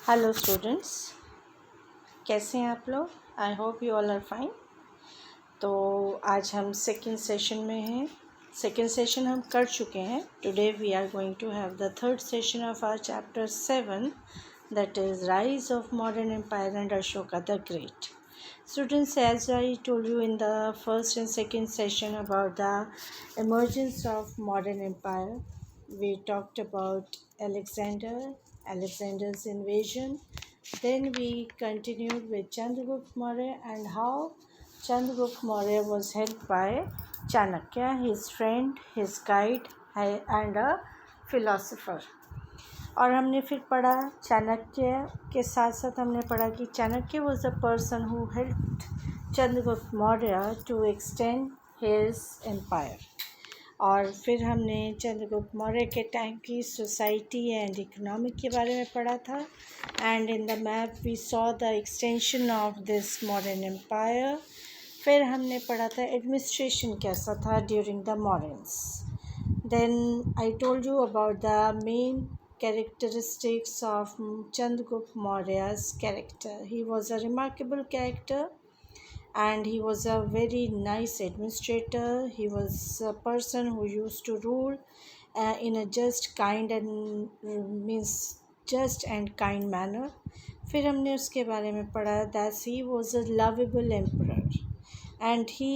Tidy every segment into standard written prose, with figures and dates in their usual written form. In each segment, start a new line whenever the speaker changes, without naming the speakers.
Hello students, कैसे हैं आप लोग? I hope you all are fine. तो आज हम सेकेंड सेशन में हैं। सेकेंड सेशन हम कर चुके हैं। Today we are going to have the third session of our chapter 7, that is Rise of Modern Empire and Ashoka the Great. Students, as I told you in the first and second session about the emergence of modern empire, we talked about Alexander's invasion. Then we continued with Chandragupta Maurya and how Chandragupta Maurya was helped by Chanakya, his friend, his guide, and a philosopher. और हमने फिर पढ़ा चाणक्य के साथ साथ हमने पढ़ा कि Chanakya was the person who helped Chandragupta Maurya to extend his empire. और फिर हमने चंद्रगुप्त मौर्य के टाइम की सोसाइटी एंड इकोनॉमिक के बारे में पढ़ा था। And in the map we saw the extension of this modern empire. फिर हमने पढ़ा था एडमिनिस्ट्रेशन कैसा था during the moderns. Then I told you about the main characteristics of Chandragupta Maurya's character. He was a remarkable character and he was a very nice administrator. He was a person who used to rule in a just and kind manner. फिर हमने उसके बारे में पढ़ा that he was a lovable emperor and he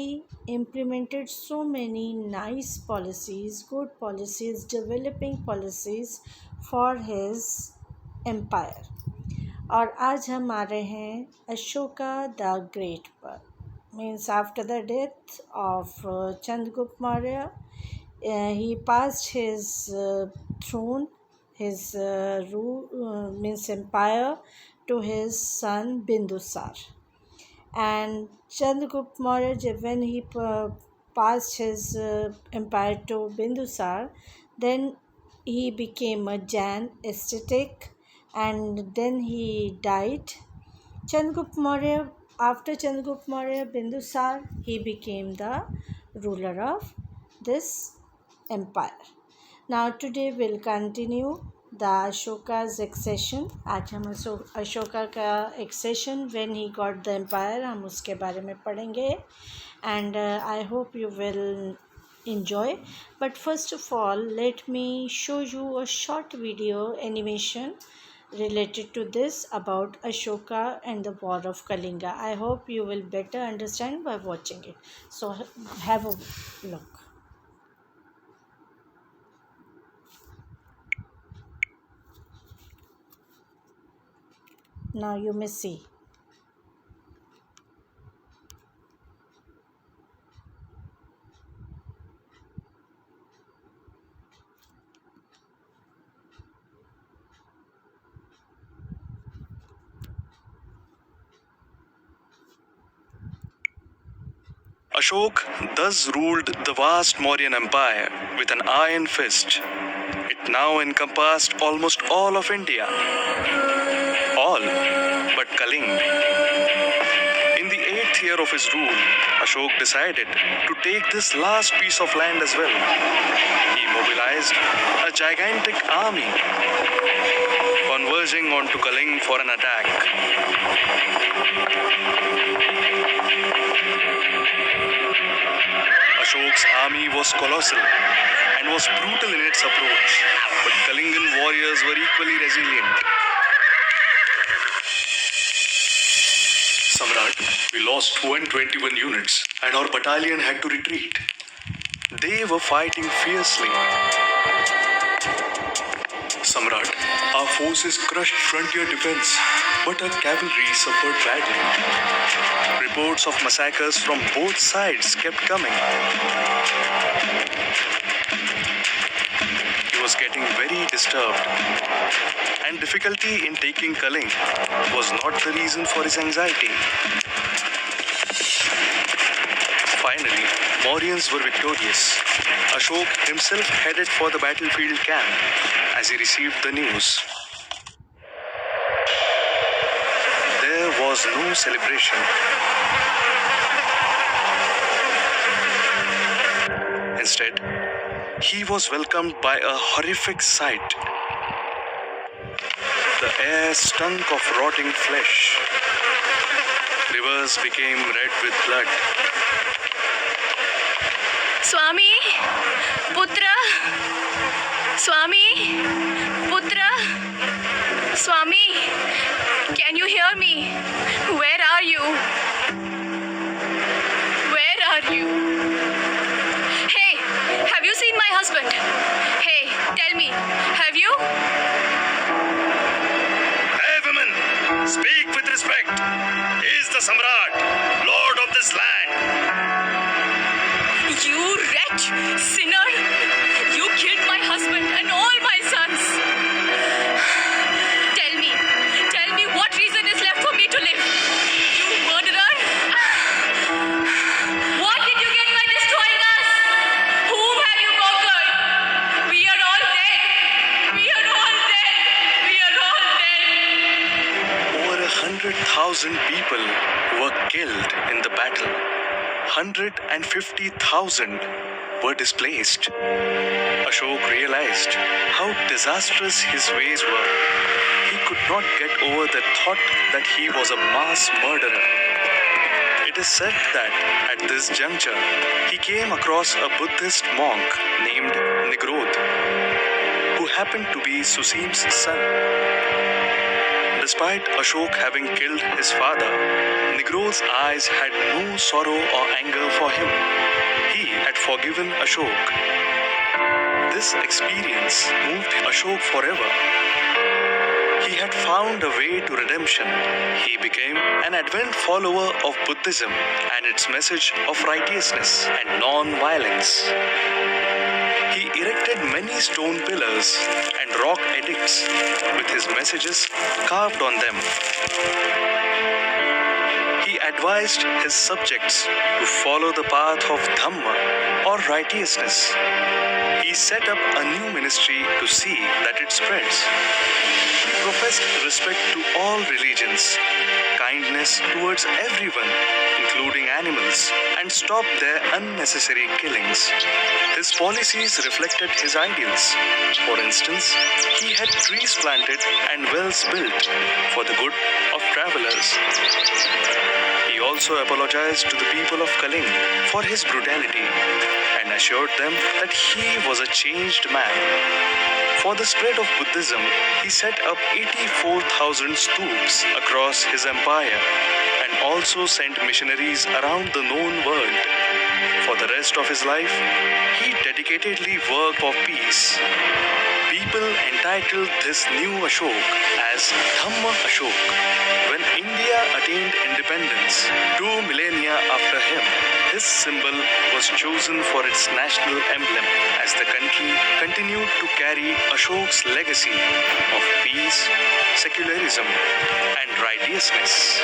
implemented so many nice policies, good policies, developing policies for his empire. और आज हम आ रहे हैं अशोका द ग्रेट पर। Means after the death of Chandragupta Maurya he passed his throne, his means empire, to his son Bindusar. And Chandragupta Maurya, when he passed his empire to Bindusar, then he became a Jain ascetic and then he died. Chandragupta Maurya, after Chandragupta Maurya, Bindusar, he became the ruler of this empire. Now today we'll continue the Ashoka's accession. आज हम अशोका का accession when he got the empire हम उसके बारे में पढ़ेंगे and I hope you will enjoy. But first of all, let me show you a short video animation related to this about Ashoka and the War of Kalinga. I hope you will better understand by watching it. So have a look. Now you may see.
Ashok thus ruled the vast Mauryan Empire with an iron fist. It now encompassed almost all of India. All but Kaling. In the 8th year of his rule, Ashok decided to take this last piece of land as well. He mobilized a gigantic army, converging onto Kaling for an attack. Ashok's army was colossal and was brutal in its approach, but Kalingan warriors were equally resilient. Samrat, we lost 121 units and our battalion had to retreat. They were fighting fiercely. Samrat, our forces crushed frontier defense, but our cavalry suffered badly. Reports of massacres from both sides kept coming. He was getting very disturbed, and difficulty in taking Kaling was not the reason for his anxiety. Finally, Mauryans were victorious. Ashok himself headed for the battlefield camp as he received the news. There was no celebration. Instead, he was welcomed by a horrific sight. The air stunk of rotting flesh. Rivers became red with blood.
Swami, Putra, Swami, Putra, Swami, can you hear me? Where are you? Where are you? Hey, have you seen my husband? Hey, tell me, have you?
Hey women, speak with respect. He is the Samrat, Lord of this land.
You wretch, sinner! You killed my husband and all my sons! Tell me what reason is left for me to live? You murderer! What did you get by destroying us? Whom have you conquered? We are all dead! We are all dead! We are all dead!
Over 100,000 people were killed in the battle. 150,000 were displaced. Ashok realized how disastrous his ways were. He could not get over the thought that he was a mass murderer. It is said that at this juncture, he came across a Buddhist monk named Nigrodh, who happened to be Susim's son. Despite Ashok having killed his father, Nigrodh's eyes had no sorrow or anger for him. He had forgiven Ashok. This experience moved Ashok forever. He had found a way to redemption. He became an advent follower of Buddhism and its message of righteousness and non-violence. He erected many stone pillars and rock edicts with his messages carved on them. He advised his subjects to follow the path of Dhamma or righteousness. He set up a new ministry to see that it spreads. He professed respect to all religions, kindness towards everyone, including animals, and stopped their unnecessary killings. His policies reflected his ideals. For instance, he had trees planted and wells built for the good of travelers. He also apologized to the people of Kalinga for his brutality and assured them that he was a changed man. For the spread of Buddhism, he set up 84,000 stupas across his empire and also sent missionaries around the known world. For the rest of his life, he dedicatedly worked for peace. People entitled this new Ashok as Dhamma Ashok. When India attained independence 2 millennia after him, his symbol was chosen for its national emblem as the country continued to carry Ashok's legacy of peace, secularism, and righteousness.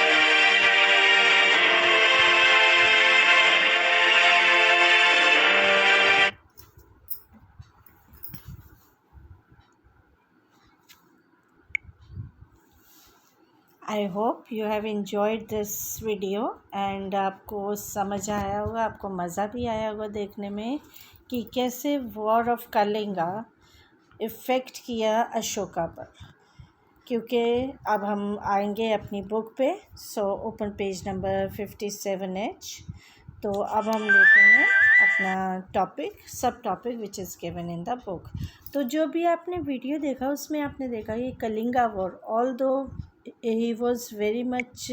I hope you have enjoyed this video and आपको समझ आया होगा, आपको मज़ा भी आया होगा देखने में कि कैसे वॉर ऑफ कलिंगा इफ़ेक्ट किया अशोका पर। क्योंकि अब हम आएंगे अपनी बुक पे। So open page number 57H। तो अब हम लेते हैं अपना टॉपिक, सब topic which is given in the book. तो जो भी आपने वीडियो देखा उसमें आपने देखा ये कलिंगा वॉर, ऑल दो he was very much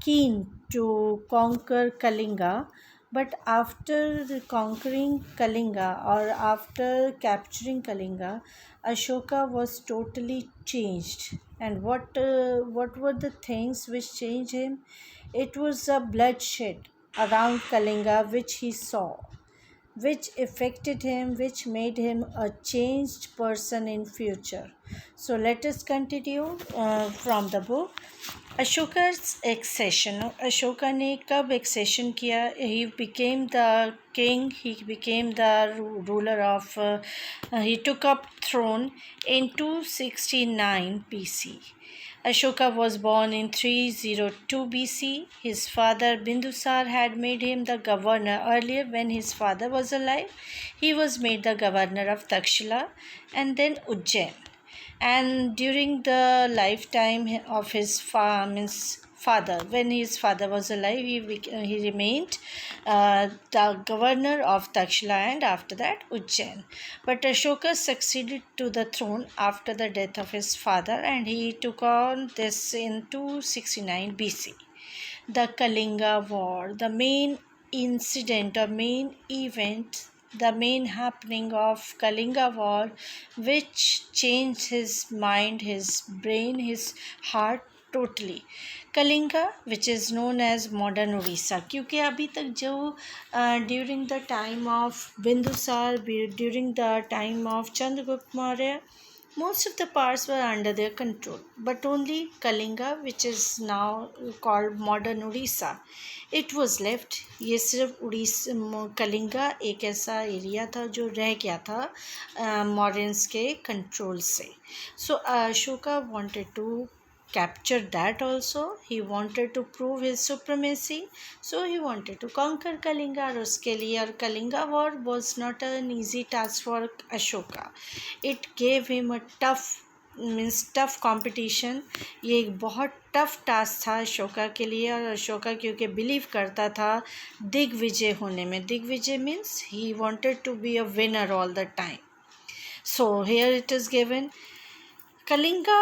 keen to conquer Kalinga, but after conquering Kalinga or after capturing Kalinga, Ashoka was totally changed. And what were the things which changed him? It was a bloodshed around Kalinga which he saw, which affected him, which made him a changed person in future. So let us continue from the book. Ashoka's accession. Ashoka ने कब accession किया? He became the king. He became the ruler of. He took up throne in 269 BC. Ashoka was born in 302 BC. His father Bindusar had made him the governor. Earlier, when his father was alive, he was made the governor of Takshila and then Ujjain. And during the lifetime of his father, when his father was alive, he remained the governor of Takshila and after that Ujjain. But Ashoka succeeded to the throne after the death of his father, and he took on this in 269 BC. The Kalinga War, the main incident or main event, the main happening of Kalinga War, which changed his mind, his brain, his heart totally. Kalinga which is known as modern Orissa, क्योंकि अभी तक जो during the time of Bindusara, during the time of Chandragupta Maurya, most of the parts were under their control, but only Kalinga, which is now called modern Odisha, it was left. ये सिर्फ उड़ीसा कलिंगा एक ऐसा area था जो रह गया था मॉरियंस के कंट्रोल से. So Ashoka wanted to capture that also. He wanted to prove his supremacy, so he wanted to conquer Kalinga. और उसके लिए, और Kalinga war was not an easy task for Ashoka. It gave him a tough competition. ये एक बहुत tough task था अशोका के लिए. और अशोका क्योंकि बिलीव करता था दिग्विजय होने में. Digvijay means he wanted to be a winner all the time. So here it is given. Kalinga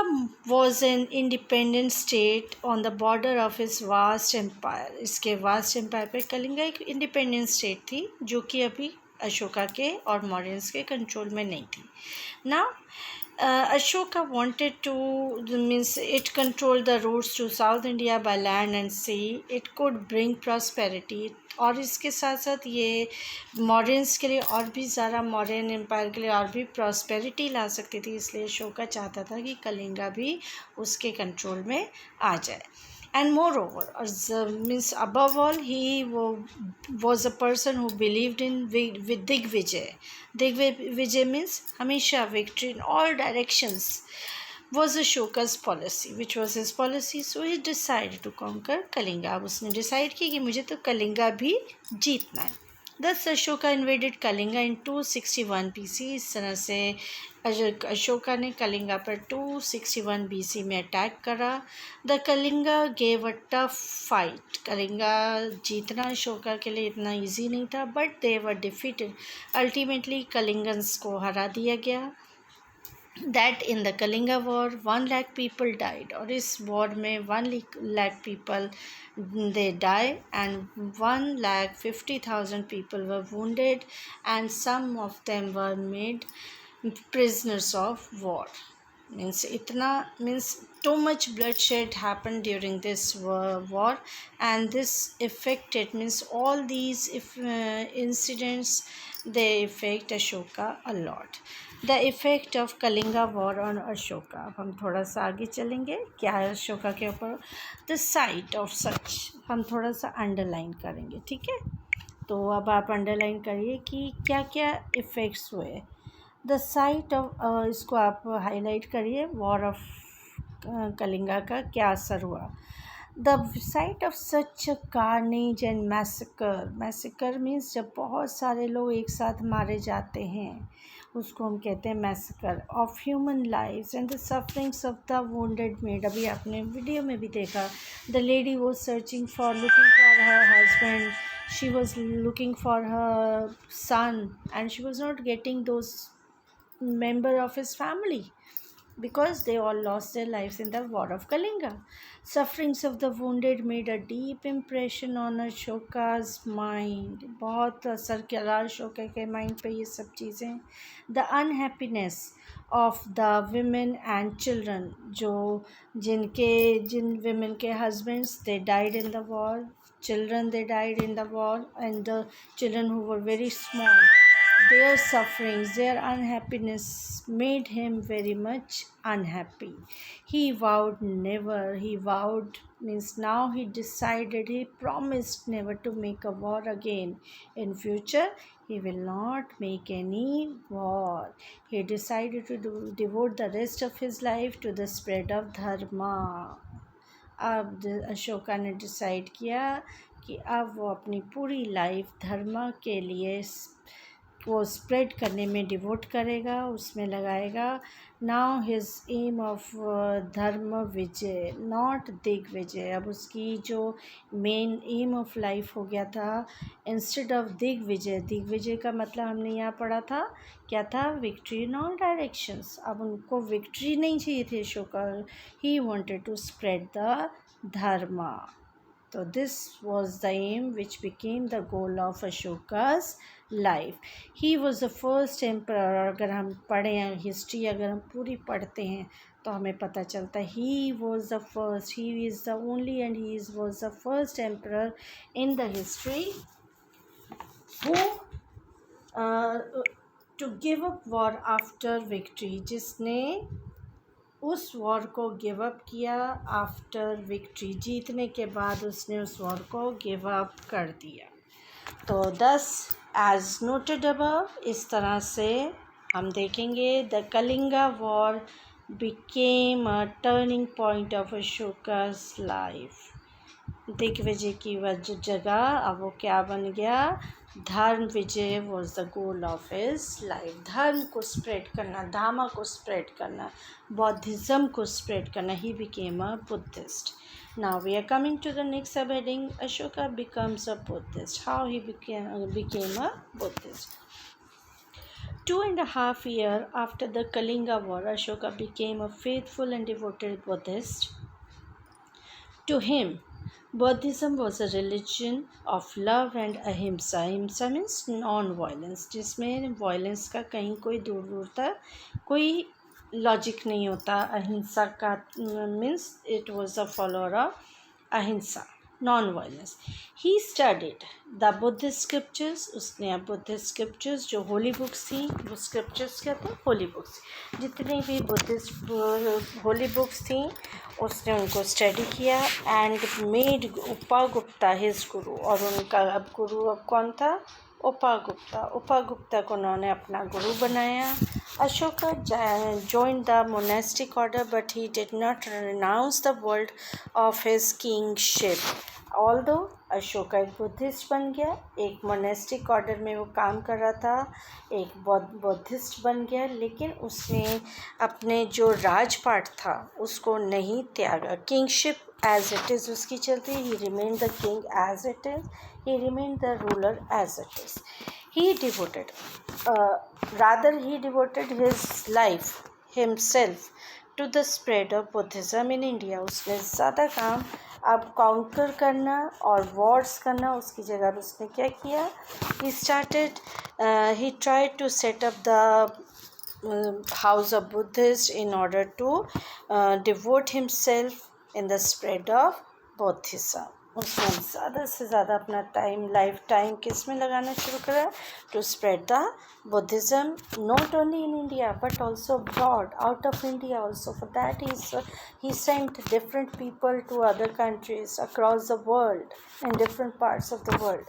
was an independent state on the border of his vast empire. इसके vast empire पे कलिंगा एक independent state थी जो कि अभी अशोका के और मौर्यंस के कंट्रोल में नहीं थी. Now Ashoka wanted to, means it controlled the routes to South India by land and sea. It could bring prosperity. और इसके साथ साथ ये मॉरियंस के लिए और भी ज़्यादा, मौर्यन एम्पायर के लिए और भी प्रॉस्पेरिटी ला सकती थी. इसलिए अशोका चाहता था कि कलिंगा भी उसके कंट्रोल में आ जाए. And moreover, means above all, he was a person who believed in with Digvijay. Digvijay means hamisha victory in all directions. Was Ashoka's policy, which was his policy. So he decided to conquer Kalinga. अब उसने decide किया कि मुझे तो कलिंगा भी जीतना है. Thus Ashoka invaded Kalinga in 261 BC. इस तरह से अशोका ने कलिंगा पर 261 BC में अटैक करा. The Kalinga gave a tough fight. Kalinga जीतना अशोका के लिए इतना ईजी नहीं था, but they were defeated. Ultimately Kalingans को हरा दिया गया. That in the Kalinga war 1 lakh people died. और इस वॉर में 1 lakh people they die, and 1,50,000 people were wounded, and some of them were made prisoners of war. Means itna, means too much bloodshed happened during this war, and this affected, means all these incidents, they affect Ashoka a lot. The effect of Kalinga war on Ashoka. अब हम थोड़ा सा आगे चलेंगे क्या है अशोका के ऊपर. The sight of such हम थोड़ा सा अंडरलाइन करेंगे, ठीक है. तो अब आप अंडरलाइन करिए कि क्या क्या इफ़ेक्ट्स हुए. द साइट ऑफ, इसको आप हाईलाइट करिए, वॉर ऑफ कलिंगा का क्या असर हुआ. The site of such carnage and massacre. Massacre means जब बहुत सारे लोग एक साथ मारे जाते हैं, उसको हम कहते हैं massacre. Of human lives and the sufferings of the wounded made. अभी आपने वीडियो में भी देखा, the lady was searching for, looking for her husband. She was looking for her son, and she was not getting those member of his family because they all lost their lives in the War of Kalinga. Sufferings of the wounded made a deep impression on Ashoka's mind. बहुत असर किया अशोका के mind पे ये सब चीज़ें. The unhappiness of the women and children. Jin women के husbands they died in the war, children they died in the war, and the children who were very small, their sufferings, their unhappiness made him very much unhappy. He vowed means now he decided, he promised never to make a war again. In future he will not make any war. He decided to devote the rest of his life to the spread of dharma. अब अशोका ने decide किया कि अब वो अपनी पूरी life धर्म के लिए वो स्प्रेड करने में डिवोट करेगा, उसमें लगाएगा. नाउ हिज एम ऑफ धर्म विजय नॉट दिग्विजय. अब उसकी जो मेन एम ऑफ लाइफ हो गया था, इंस्टेड ऑफ दिग्विजय. दिग्विजय का मतलब हमने यहाँ पढ़ा था क्या था, विक्ट्री इन ऑल डायरेक्शंस. अब उनको विक्ट्री नहीं चाहिए थी Ashoka, he wanted to spread the dharma. तो this was the aim which became the goal of Ashoka's life. He was the first emperor. अगर हम पढ़ें हिस्ट्री, अगर हम पूरी पढ़ते हैं तो हमें पता चलता है he was the first, he is the only and he was the first emperor in the history who to give up war after victory. जिसने उस वॉर को गिव अप किया आफ्टर विक्ट्री. जीतने के बाद उसने उस वॉर को गिव अप कर दिया. तो दस एज नोटेड अबव, इस तरह से हम देखेंगे the Kalinga war became a turning point of Ashoka's life. दिग्विजय की वजह जगह अब वो क्या बन गया, धर्म विजय was the goal of his life. धर्म को स्प्रेड करना, धामा को स्प्रेड करना, बौद्धिज़्म को स्प्रेड करना. He became a Buddhist. Now we are coming to the next sub heading, Ashoka becomes a Buddhist. How he became a Buddhist. 2.5 years after the Kalinga War, Ashoka became a faithful and devoted Buddhist. To him, Buddhism was a religion of love and ahimsa. Ahimsa means non-violence, जिसमें violence का कहीं कोई दूर दूर तक कोई logic नहीं होता. अहिंसा का means it was a follower of ahimsa, non-violence. He studied the Buddhist scriptures. उसने Buddhist scriptures जो holy books थी, वो scriptures कहते हैं holy books. जितनी भी Buddhist holy books थी उसने उनको स्टडी किया. एंड मेड उपागुप्ता हिज गुरु. और उनका अब गुरु अब कौन था, उपागुप्ता. उपागुप्ता को उन्होंने अपना गुरु बनाया. Ashoka joined the monastic order but he did not renounce the world of his kingship. Although Ashoka एक बुद्धिस्ट बन गया, एक मोनेस्टिक ऑर्डर में वो काम कर रहा था, एक बुद्धिस्ट बन गया, लेकिन उसने अपने जो राजपाट था उसको नहीं त्यागा. किंगशिप एज इट इज़ उसकी चलती. He remain the king as it is, he remain the ruler as it is. He devoted he devoted his life himself to the spread of Buddhism in India. उसने ज़्यादा काम अब counter करना और Wars करना उसकी जगह उसने क्या किया, he tried to set up the house of Buddhists in order to devote himself in the spread of Buddhism. उसने ज़्यादा से ज़्यादा अपना लाइफ टाइम किस में लगाना शुरू करा, to spread the Buddhism not only in India but also abroad, out of India also. For that he sent different people to other countries across the world, in different parts of the world.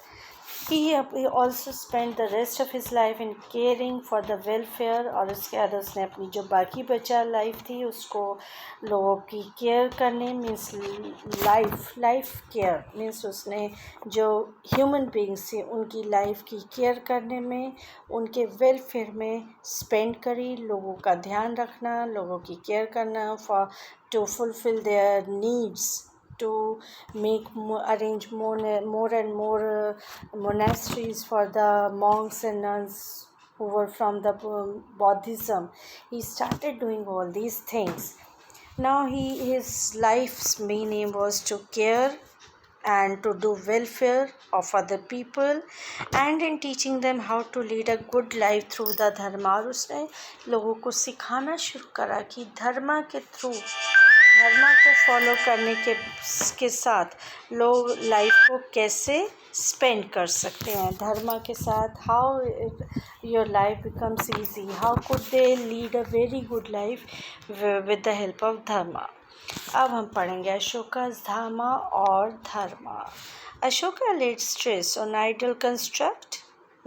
He also spent the rest of his life in caring for the welfare. और उसके बाद उसने अपनी जो बाकी बचा life थी उसको लोगों की केयर करने, मीन्स लाइफ केयर मीन्स उसने जो ह्यूमन बींग्स थी उनकी लाइफ की केयर करने में, उनके वेलफेयर में स्पेंड करी. लोगों का ध्यान रखना, लोगों की केयर करना, for to fulfil their needs, to arrange more and more monasteries for the monks and nuns who were from the Buddhism. He started doing all these things. Now his life's main aim was to care and to do welfare of other people and in teaching them how to lead a good life through the dharma. और उसने लोगों को सिखाना शुरू करा कि धर्मा के through, धर्मा को फॉलो करने के साथ लोग लाइफ को कैसे स्पेंड कर सकते हैं. धर्मा के साथ how your life becomes easy, how could they lead a very good life with the help of dharma. अब हम पढ़ेंगे अशोका धामा और dharma. Ashoka laid stress on ideal construct,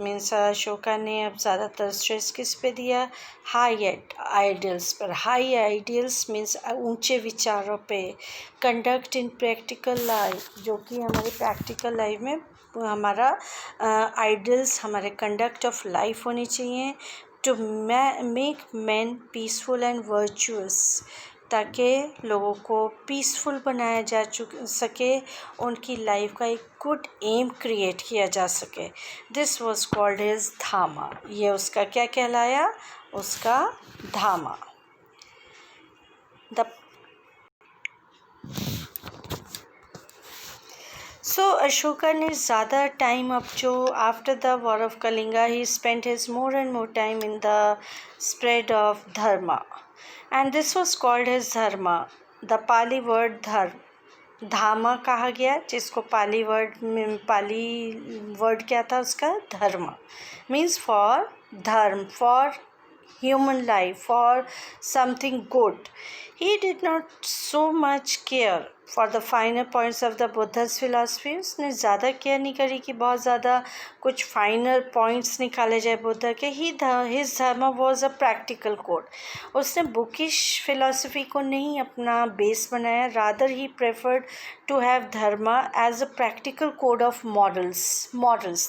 means Ashoka ने अब ज़्यादातर स्ट्रेस किस पे दिया, हाई आइडियल्स पर. हाई आइडियल्स मीन्स ऊंचे विचारों पे. कंडक्ट इन प्रैक्टिकल लाइफ, जो कि हमारे प्रैक्टिकल लाइफ में हमारा आइडल्स, हमारे कंडक्ट ऑफ लाइफ होनी चाहिए to make man peaceful and virtuous, ताकि लोगों को पीसफुल बनाया जा सके, उनकी लाइफ का एक गुड एम क्रिएट किया जा सके. दिस वॉज कॉल्ड हिज धामा. ये उसका क्या कहलाया? उसका धामा. द सो अशोका ने ज़्यादा टाइम, अब जो after the war of Kalinga, he spent his more and more time in the spread of Dharma, and this was called his Dharma. The Pali word धर्म, धामा कहा गया, जिसको पाली वर्ड क्या था उसका? धर्म. मीन्स फॉर धर्म, for human life, for something good. He did not so much care for the finer points of the Buddha's philosophy. उसने ज़्यादा केयर नहीं करी कि बहुत ज़्यादा कुछ फाइनर पॉइंट्स निकाले जाए बुद्ध के. his dharma was a practical code. उसने बुकिश फिलॉसफी को नहीं अपना बेस बनाया, rather he preferred to have dharma as a practical code of morals,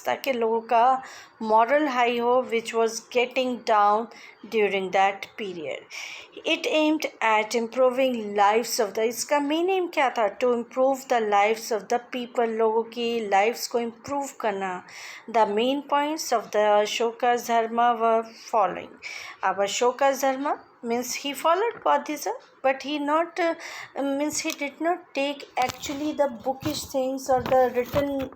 ताकि लोगों का moral high हो, which was getting down during that period. It aimed at improving lives of the, इसका main M क्या था? To improve the lives of the people, लोगों की lives को improve करना. The main points of the Ashoka's dharma were following. अब Ashoka's dharma means he followed Buddhism, but he did not take actually the bookish things or the written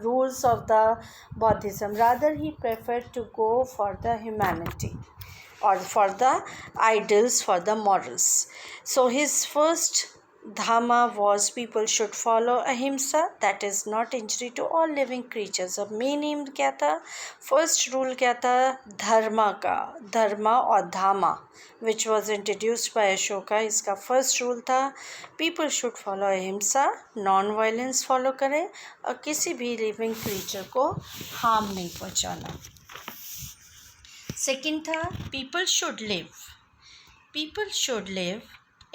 rules of the Buddhism. Rather, he preferred to go for the humanity, or for the ideals, for the morals. So his first Dhamma was people should follow ahimsa, that is not injury to all living creatures. अब main M क्या था? First rule क्या था? धर्मा का, धर्मा और धामा, which was introduced by Ashoka. इसका first rule था people should follow ahimsa, non violence follow करें और किसी भी लिविंग क्रीचर को हार्म नहीं पहुंचाना. सेकंड था people should live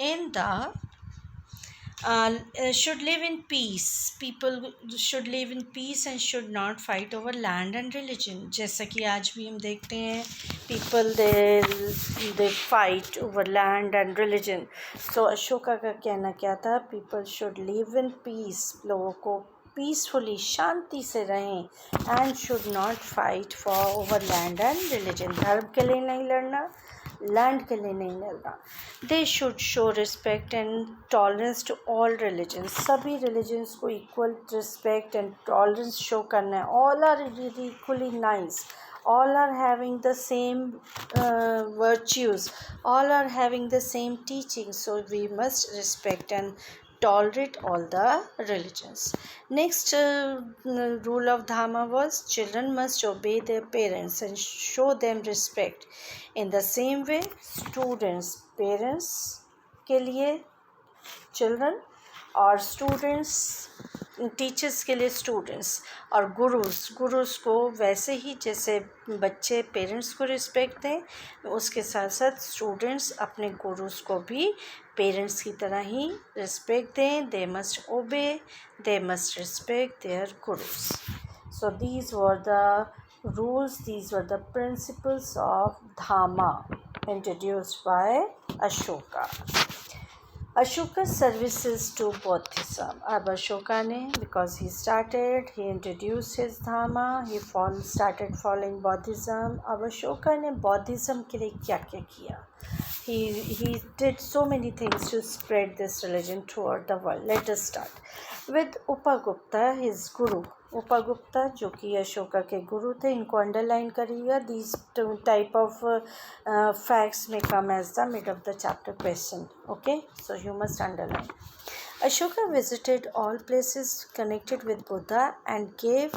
in the should live in peace. People should live in peace and should not fight over land and religion. जैसा कि आज भी हम देखते हैं, people they fight over land and religion. So Ashoka का कहना क्या था? People should live in peace, लोगों को पीसफुली, शांति से रहें, and should not fight for over land and religion. धर्म के लिए नहीं लड़ना, लैंड के लिए नहीं लड़ना. They should show respect and tolerance to all religions. सभी रिलीजन्स को equal respect and tolerance show करना है. All are equally nice, all are having the same virtues, all are having the same teachings, so we must respect and tolerate all the religions. Next rule of Dhamma was children must obey their parents and show them respect. In the same way, students, parents के लिए children, और students, teachers के लिए students, और guru's को वैसे ही जैसे बच्चे पेरेंट्स को रिस्पेक्ट दें, उसके साथ साथ स्टूडेंट्स अपने गुरुस को भी पेरेंट्स की तरह ही रिस्पेक्ट दें. They must obey, they must respect their gurus. So these were the rules, these were the principles of dhamma introduced by Ashoka. Ashoka's services to Buddhism. अब अशोका ने, because he introduced his Dhamma, he started following Buddhism. अब अशोका ने Buddhism के लिए क्या क्या किया? He did so many things to spread this religion throughout the world. Let us start with Upagupta, his guru. उपगुप्ता जो कि अशोका के गुरु थे. इनको अंडरलाइन करिएगा. दीज टाइप ऑफ फैक्ट्स में come as the mid of the chapter question. Okay, so you must underline. Ashoka visited all places connected with Buddha and gave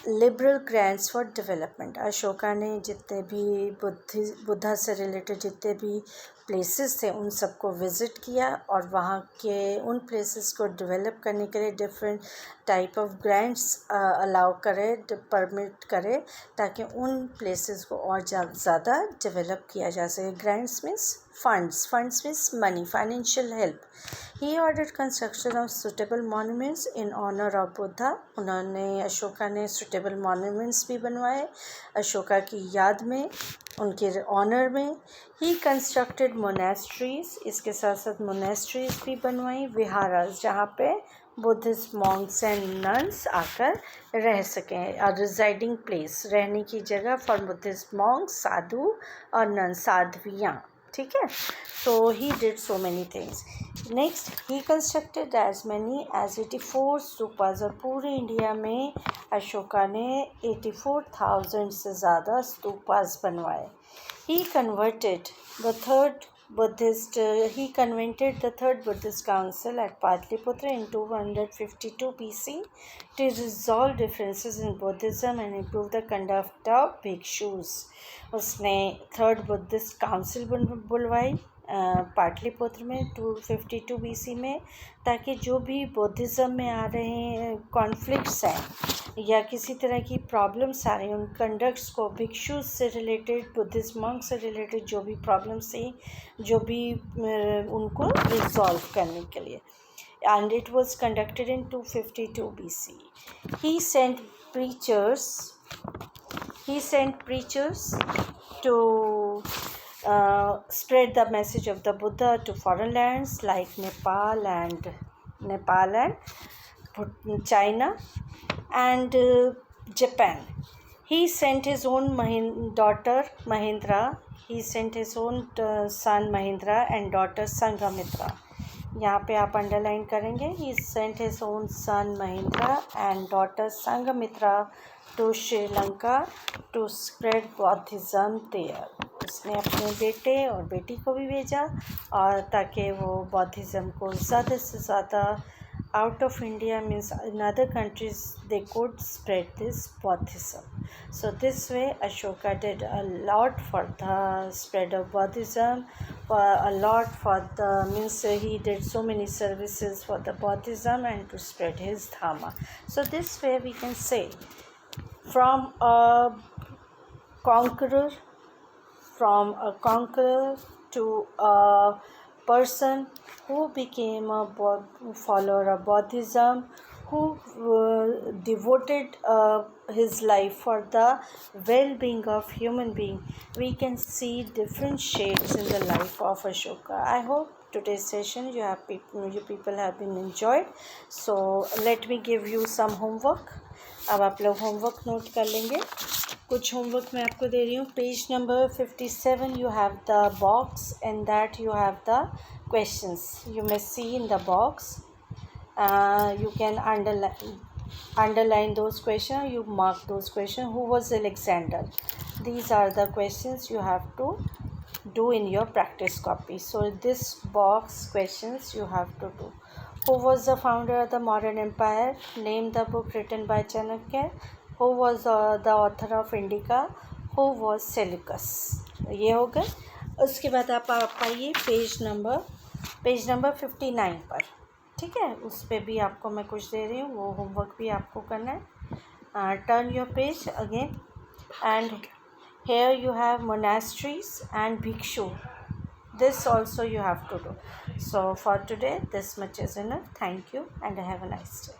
liberal grants for development. Ashoka ने जितने भी बुद्धा से related जितने भी places थे उन सबको विज़िट किया और वहाँ के उन प्लेसेस को डेवलप करने के लिए different type of grants allow करे, परमिट करे, ताकि उन प्लेसेस को और ज़्यादा डेवलप किया जा सके. Grants means funds means money, financial help. He ordered construction of suitable monuments in honor of Buddha. उन्होंने अशोका ने suitable monuments भी बनवाए अशोका की याद में, उनके ऑनर में. He constructed monasteries, इसके साथ साथ monasteries भी बनवाई, विहारास जहाँ पे बुद्धिस्ट मॉन्क्स एंड नन्स आकर रह सकें, और रिजाइडिंग प्लेस, रहने की जगह फॉर बुद्धिस्ट मॉन्क्स, साधु और नन, साध्वियाँ. ठीक है. So he did so many things. Next, he constructed as many as 84 stupas. और पूरे इंडिया में अशोका ने 84,000 से ज़्यादा स्तूपाज बनवाए. He converted the third Buddhist, he convened the third Buddhist council at Patliputra in 252 BC to resolve differences in Buddhism and improve the conduct of bhikshus. उसने third Buddhist council बुलवाई Pataliputra में 252 BC में, ताकि जो भी बुद्धिज़्म में आ रहे conflicts हैं या किसी तरह की प्रॉब्लम्स आ रही हैं, उन कंडक्ट्स को भिक्षु से रिलेटेड, बुद्धिस्ट मॉन्क से रिलेटेड जो भी प्रॉब्लम्स थी, जो भी उनको रिजॉल्व करने के लिए. And it was conducted in 252 BC. He sent preachers to spread the message of the Buddha to foreign lands like Nepal and China and Japan. He sent his own daughter Mahindra. He sent his own son Mahindra and daughter Sanghamitra. यहाँ पे आप underline करेंगे. He sent his own son Mahindra and daughter Sanghamitra to Sri Lanka to spread Buddhism there. उसने अपने बेटे और बेटी को भी भेजा, और ताकि वो बौद्धिज़्म को ज़्यादा से ज़्यादा out of India, means in other countries, they could spread this Buddhism. So this way Ashoka did a lot for the spread of Buddhism, a lot for the, means he did so many services for the Buddhism and to spread his Dhamma. So this way we can say, from a conqueror to a person who became a follower of Buddhism, who devoted his life for the well-being of human being. We can see different shades in the life of Ashoka. I hope today's session you people have been enjoyed. So let me give you some homework. अब आप लोग homework note कर लेंगे. कुछ homework मैं आपको दे रही हूँ. Page number 57 you have the box, and that you have the questions. You may see in the box. You can underline those questions. You mark those questions. Who was Alexander? These are the questions you have to do in your practice copy. So this box questions you have to do. Who was the founder of the Mauryan Empire? Name the book written by Chanakya. Who was the author of Indica? Who was Seleucus? ये हो गए. उसके बाद आप आइए page number 59 पर. ठीक है, उस पर भी आपको मैं कुछ दे रही हूँ, वो होमवर्क भी आपको करना है. Turn your page again, and here you have monasteries and bhikshu. This also you have to do. So for today this much is enough. Thank you and have a nice day.